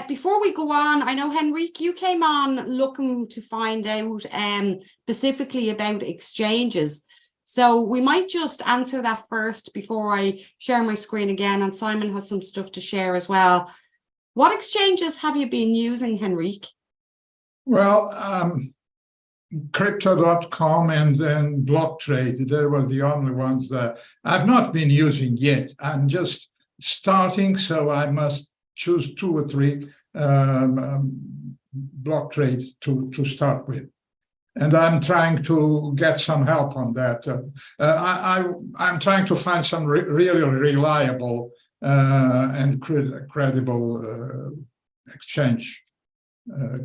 Before we go on, I know, Henrique, you came on looking to find out specifically about exchanges. So we might just answer that first before I share my screen again, and Simon has some stuff to share as well. What exchanges have you been using, Henrique? Well, Crypto.com and then BlockTrade, they were the only ones that I've not been using yet. I'm just starting, so I must choose 2 or 3 BlockTrade to start with. And I'm trying to get some help on that. I'm trying to find some really reliable and credible exchange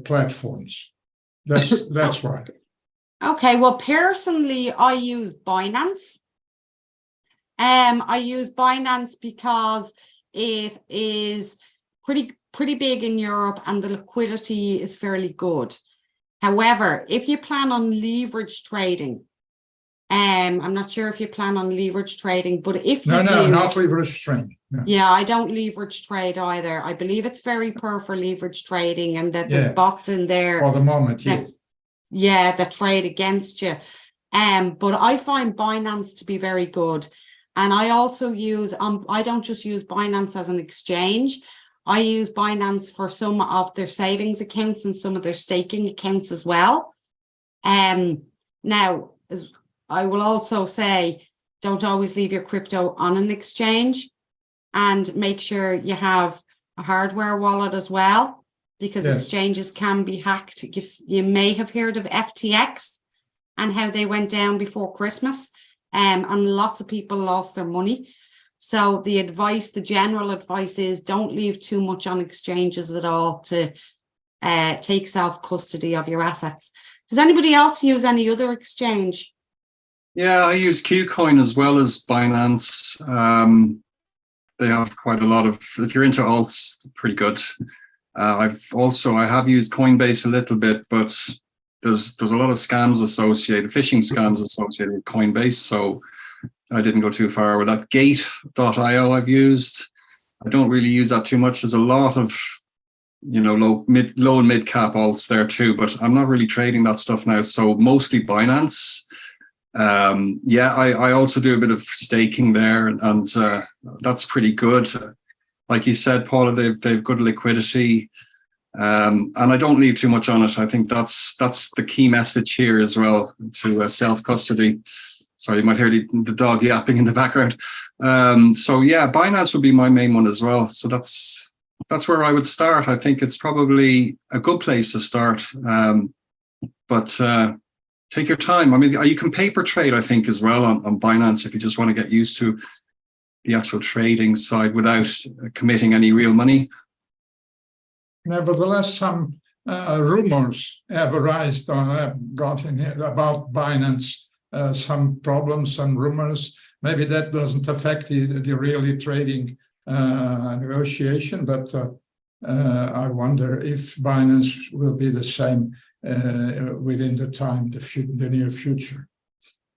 platforms. That's why. Okay, well, personally, I use Binance. I use Binance because it is pretty big in Europe and the liquidity is fairly good. However, if you plan on leverage trading, I'm not sure if you plan on leverage trading, but if you do, not leverage trading. No. Yeah, I don't leverage trade either. I believe it's very poor for leverage trading, and that there's bots in there for the moment. That trade against you. But I find Binance to be very good, and I also use I don't just use Binance as an exchange. I use Binance for some of their savings accounts and some of their staking accounts as well. Now, as I will also say, don't always leave your crypto on an exchange, and make sure you have a hardware wallet as well, because exchanges can be hacked. You may have heard of FTX and how they went down before Christmas, and lots of people lost their money. So the general advice is don't leave too much on exchanges at all to take self-custody of your assets. Does anybody else use any other exchange? Yeah, I use KuCoin as well as Binance. They have quite a lot of, if you're into alts, pretty good. I have used Coinbase a little bit, but there's a lot of scams associated, phishing scams associated with Coinbase. So I didn't go too far with that. Gate.io I've used. I don't really use that too much. There's a lot of, low and mid cap alts there too, but I'm not really trading that stuff now. So mostly Binance. I also do a bit of staking there, and that's pretty good. Like you said, Paula, they've good liquidity, and I don't leave too much on it. I think that's the key message here as well, to self-custody. Sorry, you might hear the dog yapping in the background. Binance would be my main one as well. So that's where I would start. I think it's probably a good place to start, but take your time. I mean, you can paper trade, I think, as well on Binance if you just want to get used to the actual trading side without committing any real money. Nevertheless, some rumors have arisen or have gotten here about Binance. Some problems, some rumors. Maybe that doesn't affect the really trading negotiation, but I wonder if Binance will be the same within the near future.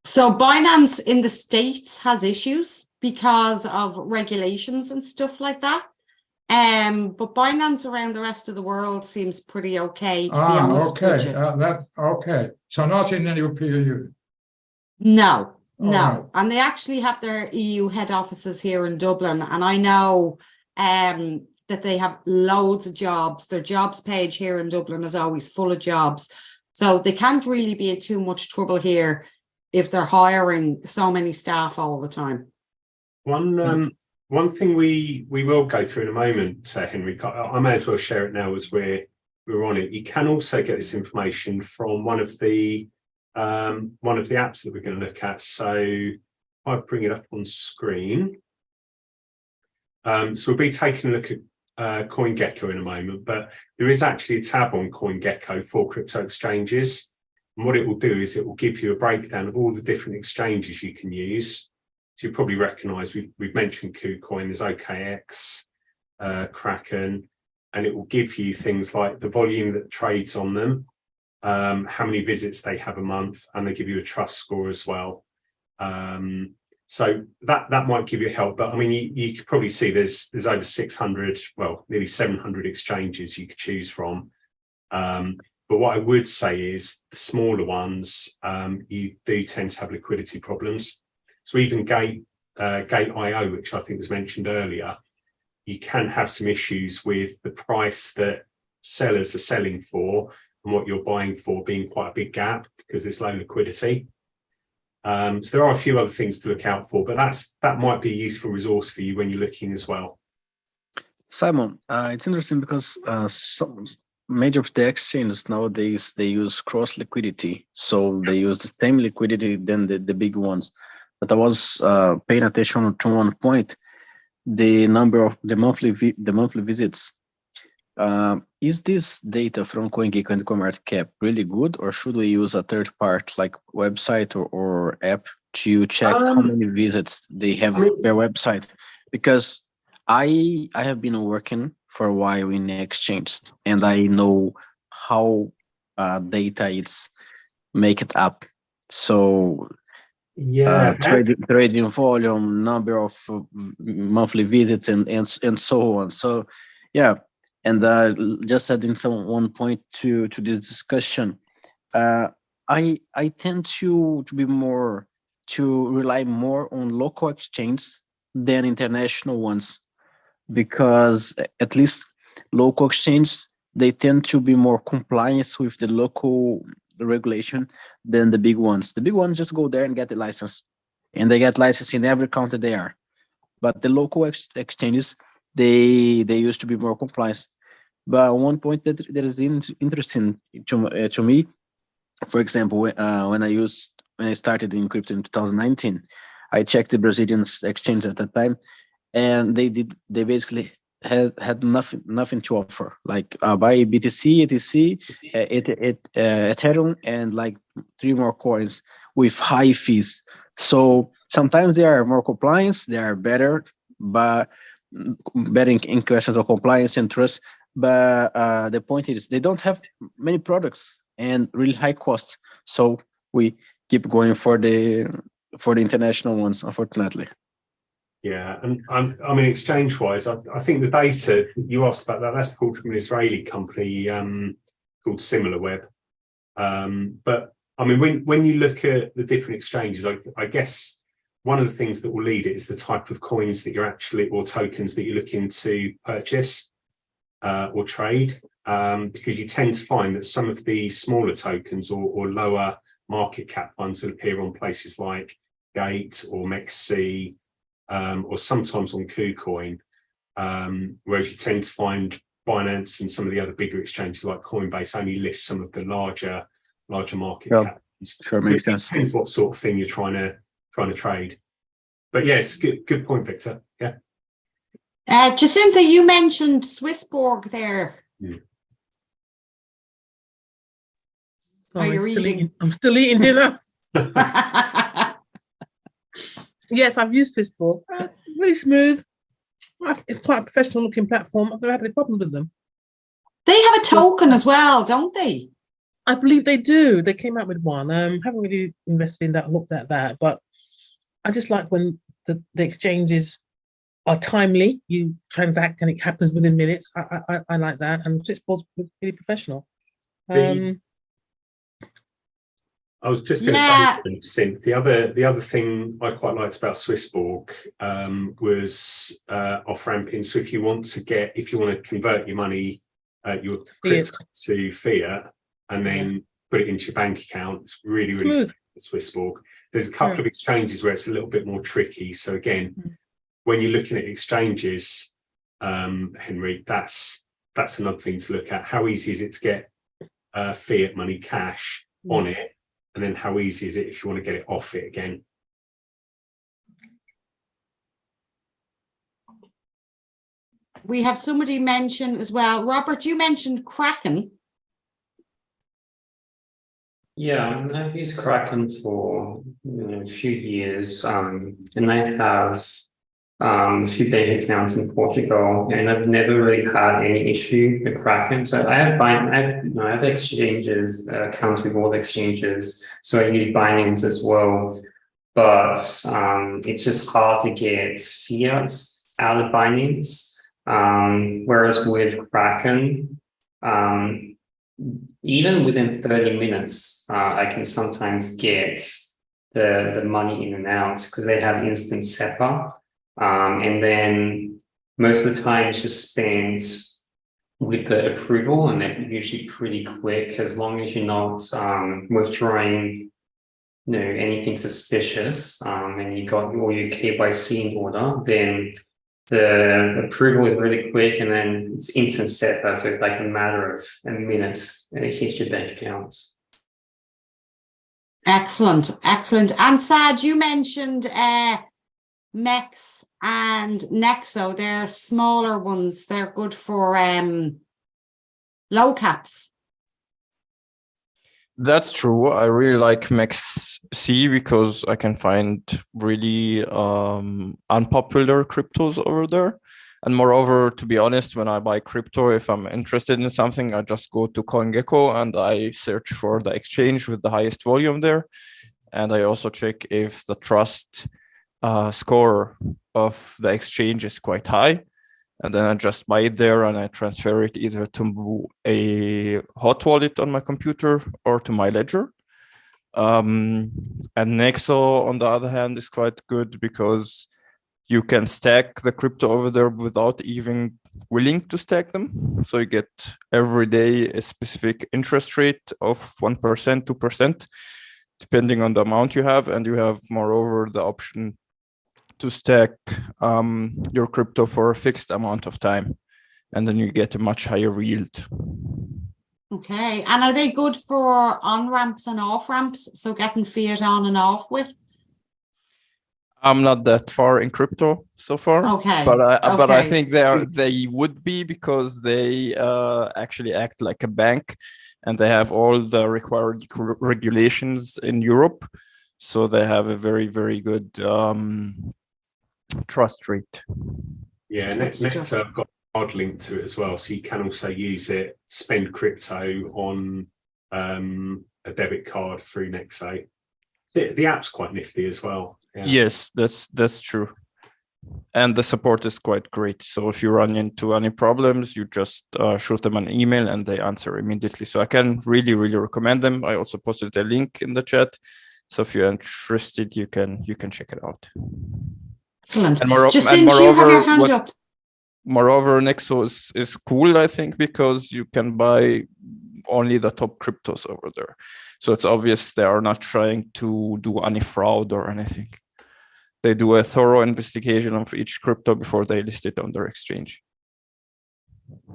So Binance in the States has issues because of regulations and stuff like that. But Binance around the rest of the world seems pretty okay, to be honest with you. Okay. So not in the European Union. No. Right. And they actually have their EU head offices here in Dublin. And I know that they have loads of jobs. Their jobs page here in Dublin is always full of jobs. So they can't really be in too much trouble here if they're hiring so many staff all the time. One thing we will go through in a moment, Henry, I may as well share it now as we're on it. You can also get this information from one of the apps that we're going to look at. So I'll bring it up on screen. So we'll be taking a look at CoinGecko in a moment, but there is actually a tab on CoinGecko for crypto exchanges. And what it will do is it will give you a breakdown of all the different exchanges you can use. So you probably recognise we've mentioned KuCoin, there's OKX, Kraken, and it will give you things like the volume that trades on them, how many visits they have a month, and they give you a trust score as well. So that might give you help. But I mean, you could probably see there's over 600, well, nearly 700 exchanges you could choose from. But what I would say is the smaller ones, you do tend to have liquidity problems. So even Gate.io, which I think was mentioned earlier, you can have some issues with the price that sellers are selling for and what you're buying for being quite a big gap because there's low liquidity. So there are a few other things to look out for, but that might be a useful resource for you when you're looking as well. Simon, it's interesting because some major of the exchanges nowadays, they use cross liquidity. So they use the same liquidity than the big ones. But I was paying attention to one point, the number of the monthly visits. Is this data from CoinGecko and CoinMarketCap really good, or should we use a third part like website or app to check how many visits they have per website? Because I have been working for a while in exchange, and I know how data is make it up. So yeah, trading volume, number of monthly visits, and so on. So yeah. And just adding one point to this discussion, I tend to rely more on local exchanges than international ones, because at least local exchanges, they tend to be more compliant with the local regulation than the big ones. The big ones just go there and get the license, and they get license in every country they are. But the local exchanges, they used to be more compliant. But one point that is interesting to me, for example, when I started in crypto in 2019, I checked the Brazilian exchange at that time, and they basically had nothing to offer. Like buy BTC, ETC, Ethereum, and like 3 more coins with high fees. So sometimes they are more compliant, they are better, but better in questions of compliance and trust. But the point is they don't have many products and really high costs. So we keep going for the international ones, unfortunately. Yeah, and I mean, exchange-wise, I think the data you asked about that's pulled from an Israeli company called SimilarWeb. But I mean, when you look at the different exchanges, I guess one of the things that will lead it is the type of coins that you're actually, or tokens that you're looking to purchase or trade, because you tend to find that some of the smaller tokens or lower market cap ones that appear on places like Gate or MEXC, or sometimes on KuCoin, whereas you tend to find Binance and some of the other bigger exchanges like Coinbase only list some of the larger market cap ones. Sure, makes sense. It depends what sort of thing you're trying to trade. But yes, good point, Victor. Yeah. Jacinta, you mentioned Swissborg there. Sorry, Are you eating? I'm still eating dinner. Yes, I've used Swissborg. Really smooth. It's quite a professional looking platform. I've never had any problem with them. They have a token as well, don't they? I believe they do. They came out with one. Haven't really invested in that, looked at that, but I just like when the exchanges are timely. You transact and it happens within minutes. I like that, and Swissborg's really professional. I was just going to say, Synth, the other thing I quite liked about Swissborg was off-ramping. So if you want to convert your money, your crypto to fiat, and then put it into your bank account, it's really smooth at Swissborg. There's a couple of exchanges where it's a little bit more tricky. So again, when you're looking at exchanges, Henry, that's another thing to look at. How easy is it to get fiat money, cash on it? And then how easy is it if you want to get it off it again? We have somebody mention as well. Robert, you mentioned Kraken. Yeah, I've used Kraken for a few years, and I have a few bank accounts in Portugal, and I've never really had any issue with Kraken. So I have exchanges, accounts with all the exchanges. So I use Binance as well. but it's just hard to get fiat out of Binance. Whereas with Kraken, even within 30 minutes, I can sometimes get the money in and out because they have instant SEPA. And then most of the time it's just spent with the approval, and they're usually pretty quick as long as you're not withdrawing anything suspicious, and you got all your KYC in order, then the approval is really quick, and then it's instant SEPA, so it's like a matter of a minute, and it hits your bank account. Excellent. And Sad, you mentioned MEX and Nexo. They're smaller ones. They're good for low caps. That's true. I really like Max C because I can find really unpopular cryptos over there. And moreover, to be honest, when I buy crypto, if I'm interested in something, I just go to CoinGecko and I search for the exchange with the highest volume there. And I also check if the trust score of the exchange is quite high. And then I just buy it there and I transfer it either to a hot wallet on my computer or to my ledger. And Nexo, on the other hand, is quite good because you can stack the crypto over there without even willing to stack them. So you get every day a specific interest rate of 1%, 2%, depending on the amount you have. And you have, moreover, the option to stack your crypto for a fixed amount of time, and then you get a much higher yield. Okay, and are they good for on-ramps and off-ramps, so getting fiat on and off with? I'm not that far in crypto so far, Okay, but I okay. think they would be, because they actually act like a bank, and they have all the required regulations in Europe, so they have a very, very good trust rate. Yeah, and Nexo have got a card link to it as well, so you can also use it, spend crypto on a debit card through Nexo. The app's quite nifty as well. Yeah. Yes, that's true, and the support is quite great. So if you run into any problems, you just shoot them an email and they answer immediately. So I can really, really recommend them. I also posted a link in the chat, so if you're interested, you can check it out. Excellent. And Jacinth, you have your hand up. Moreover, Nexo is cool, I think, because you can buy only the top cryptos over there. So it's obvious they are not trying to do any fraud or anything. They do a thorough investigation of each crypto before they list it on their exchange.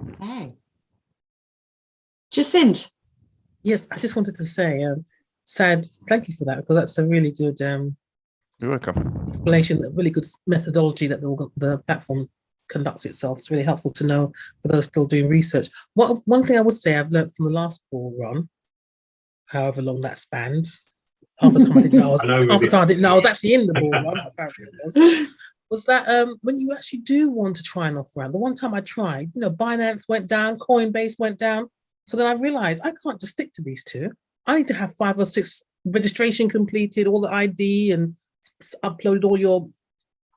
Okay. Jacinth. Yes, I just wanted to say, Sad, thank you for that, because that's a really good You're welcome. explanation, a really good methodology that the platform conducts itself. It's really helpful to know for those still doing research. One thing I would say I've learned from the last bull run, however long that spanned, half the time I didn't know I was actually in the bull run, apparently it was that when you actually do want to try an off ramp, the one time I tried, Binance went down, Coinbase went down. So then I realized I can't just stick to these two. I need to have 5 or 6 registration completed, all the ID, and uploaded all your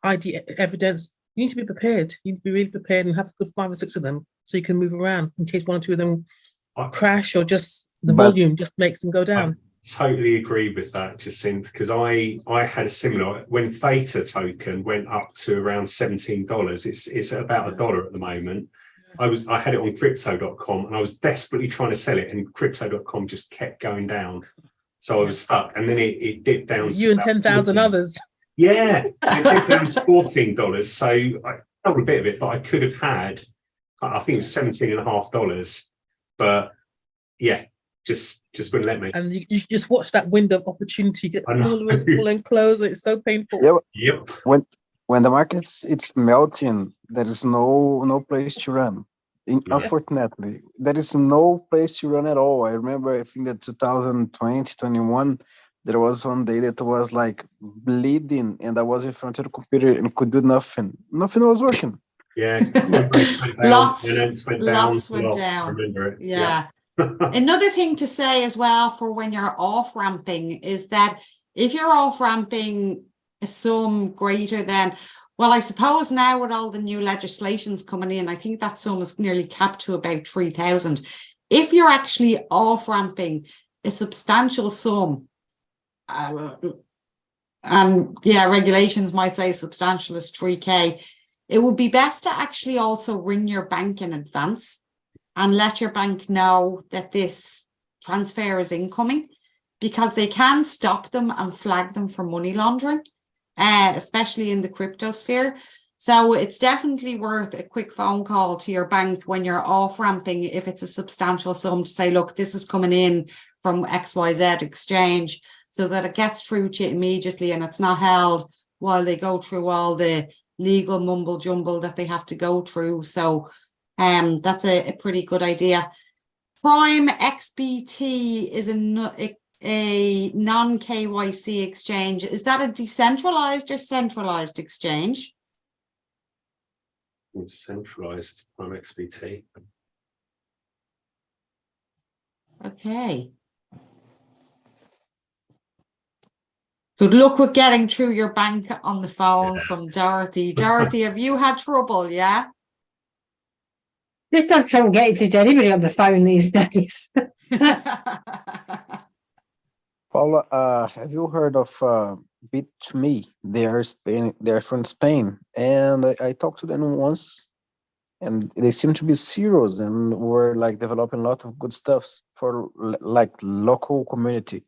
ID evidence. You need to be prepared. You need to be really prepared and have a good 5 or 6 of them so you can move around in case 1 or 2 of them crash, or just the volume just makes them go down. I totally agree with that, Jacinth, because I had a similar, when Theta token went up to around $17, it's about $1 at the moment. I had it on crypto.com and I was desperately trying to sell it, and crypto.com just kept going down. So I was stuck, and then it dipped down. You and 10,000 others. Yeah, it dipped down to $14. So I held a bit of it, but I could have had, I think it was $17.50. But yeah, just wouldn't let me. And you just watch that window of opportunity get smaller and smaller and close. It's so painful. Yep. When the market's melting, there is no place to run. Unfortunately, there is no place to run at all. I remember, I think that 2020, 21, there was one day that was like bleeding, and I was in front of the computer and could do nothing. Nothing was working. Yeah, Lots went down. I remember it. Yeah. Another thing to say as well for when you're off ramping is that If you're off ramping a sum greater than, well, I suppose now with all the new legislations coming in, I think that sum is nearly capped to about 3,000. If you're actually off ramping a substantial sum, and yeah, regulations might say substantial is 3K, it would be best to actually also ring your bank in advance and let your bank know that this transfer is incoming, because they can stop them and flag them for money laundering, especially in the crypto sphere. So it's definitely worth a quick phone call to your bank when you're off ramping, if it's a substantial sum, to say, look, this is coming in from XYZ exchange, so that it gets through to you immediately and it's not held while they go through all the legal mumble jumble that they have to go through. So that's a pretty good idea. Prime XBT is a non-KYC exchange. Is that a decentralized or centralized exchange? It's centralized Prime XBT. Okay. Good luck with getting through your bank on the phone from Dorothy. Dorothy, have you had trouble? Yeah. Just don't trouble getting through to anybody on the phone these days. Paula, have you heard of Bit2Me? They're from Spain, and I talked to them once, and they seem to be serious and were like developing a lot of good stuff for like local community.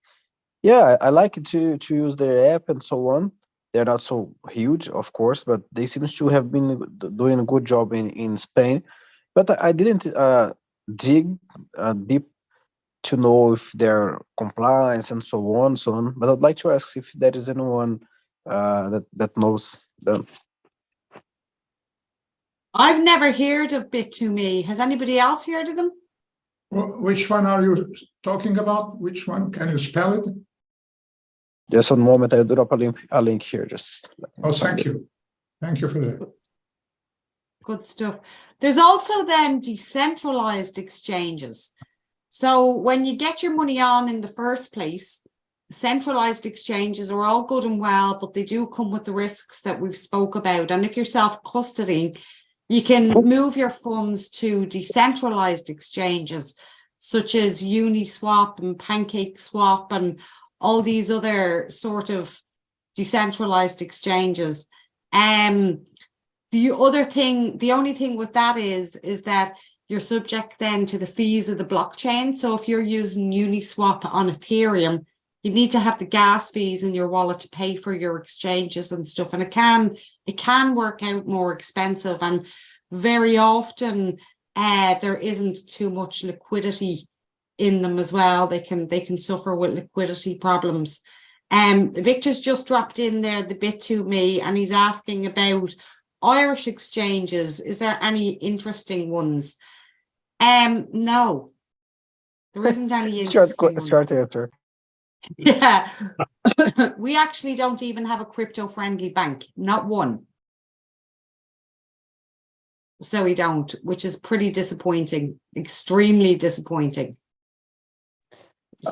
Yeah, I like it to use their app and so on. They're not so huge, of course, but they seem to have been doing a good job in Spain. But I didn't dig deep to know if they're compliance and so on, so on. But I'd like to ask if there is anyone that knows them. I've never heard of Bit2Me. Has anybody else heard of them? Which one are you talking about? Which one? Can you spell it? Just one moment, I'll drop a link here. Just thank you. Thank you for that. Good stuff. There's also then decentralized exchanges. So when you get your money on in the first place, centralized exchanges are all good and well, but they do come with the risks that we've spoke about. And if you're self-custodying, you can move your funds to decentralized exchanges such as Uniswap and PancakeSwap and all these other sort of decentralized exchanges. The only thing with that is that you're subject then to the fees of the blockchain. So if you're using Uniswap on Ethereum, you need to have the gas fees in your wallet to pay for your exchanges and stuff. And it can work out more expensive, and very often there isn't too much liquidity in them as well. They can suffer with liquidity problems. Victor's just dropped in there the Bit2Me, and he's asking about Irish exchanges. Is there any interesting ones? No, there isn't any interesting ones. Short answer. Yeah. We actually don't even have a crypto friendly bank, not one. So we don't, which is pretty disappointing, extremely disappointing.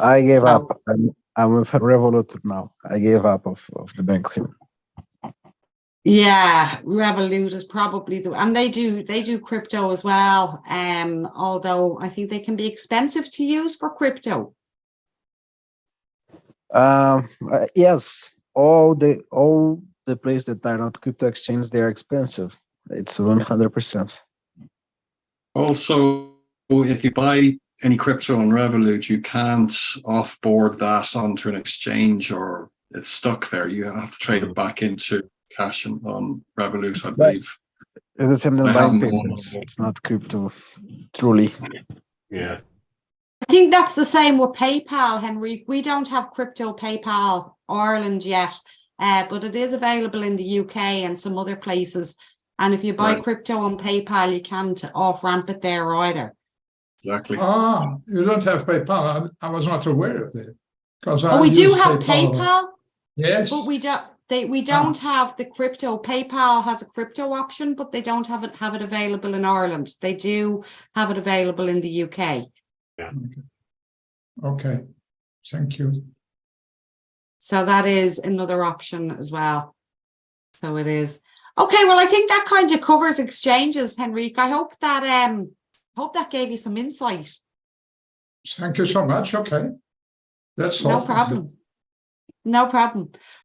I gave up. I'm with Revolut now. I gave up of the banks. Yeah, Revolut is probably and they do crypto as well. Although I think they can be expensive to use for crypto. Yes, all the places that are not crypto exchange, they are expensive. It's 100%. Also, if you buy any crypto on Revolut, you can't offboard that onto an exchange, or it's stuck there. You have to trade it back into cash on Revolut, I believe. It's the same than buying payments. It's not crypto, truly. Yeah. I think that's the same with PayPal, Henry. We don't have crypto PayPal Ireland yet, but it is available in the UK and some other places. And if you buy crypto on PayPal, you can't off-ramp it there either. Exactly. You don't have PayPal. I was not aware of that. We do have PayPal. Yes. But we don't have the crypto. PayPal has a crypto option, but they don't have it available in Ireland. They do have it available in the UK. Yeah. Okay. Thank you. So that is another option as well. So it is. Okay, well, I think that kind of covers exchanges, Henrique. I hope that gave you some insight. Thank you so much. Okay. That's No all. problem. No problem.